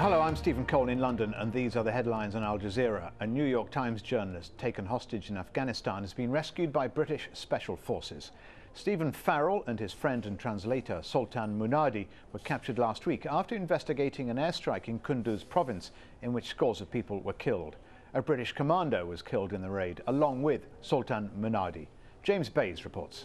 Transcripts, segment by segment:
Hello, I'm Stephen Cole in London, and these are the headlines on Al Jazeera. A New York Times journalist taken hostage in Afghanistan has been rescued by British Special Forces. Stephen Farrell and his friend and translator Sultan Munadi were captured last week after investigating an airstrike in Kunduz province in which scores of people were killed. A British commando was killed in the raid, along with Sultan Munadi. James Bays reports.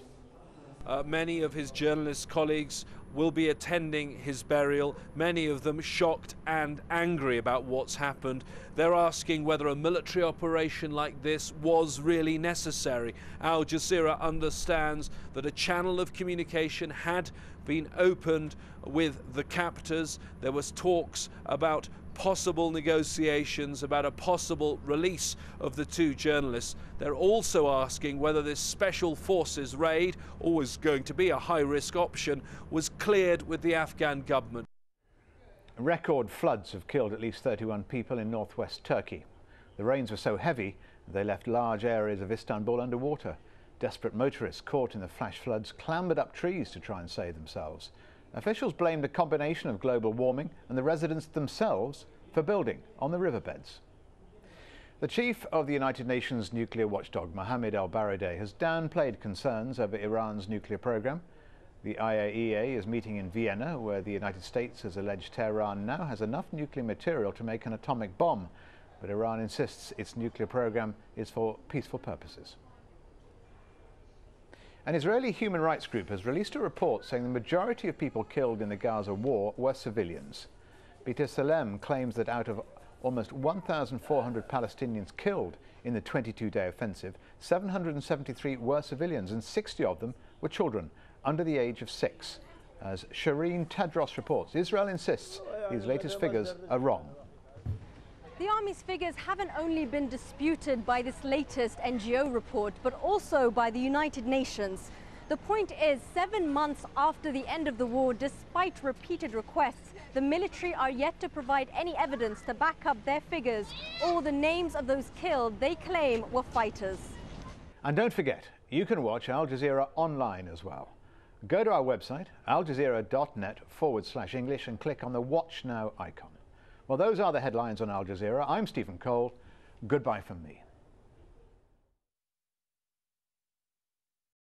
Many of his journalist colleagues will be attending his burial, many of them shocked and angry about what's happened. They're asking whether a military operation like this was really necessary. Al Jazeera understands that a channel of communication had been opened with the captors. There was talks about possible negotiations, about a possible release of the two journalists. They're also asking whether this special forces raid, always going to be a high-risk option, was cleared with the Afghan government. Record floods have killed at least 31 people in northwest Turkey. The rains were so heavy they left large areas of Istanbul underwater. Desperate motorists caught in the flash floods clambered up trees to try and save themselves. Officials blamed a combination of global warming and the residents themselves for building on the riverbeds. The chief of the United Nations nuclear watchdog, Mohammed al-Baradei, has downplayed concerns over Iran's nuclear program. The IAEA is meeting in Vienna, where the United States has alleged Tehran now has enough nuclear material to make an atomic bomb, but Iran insists its nuclear program is for peaceful purposes. An Israeli human rights group has released a report saying the majority of people killed in the Gaza war were civilians. B'Tselem claims that out of almost 1,400 Palestinians killed in the 22-day offensive, 773 were civilians and 60 of them were children under the age of 6. As Shireen Tadros reports, Israel insists these latest figures are wrong. The Army's figures haven't only been disputed by this latest NGO report, but also by the United Nations. The point is, 7 months after the end of the war, despite repeated requests, the military are yet to provide any evidence to back up their figures or the names of those killed they claim were fighters. And don't forget, you can watch Al Jazeera online as well. Go to our website, aljazeera.net/English, and click on the Watch Now icon. Well, those are the headlines on Al Jazeera. I'm Stephen Cole. Goodbye from me.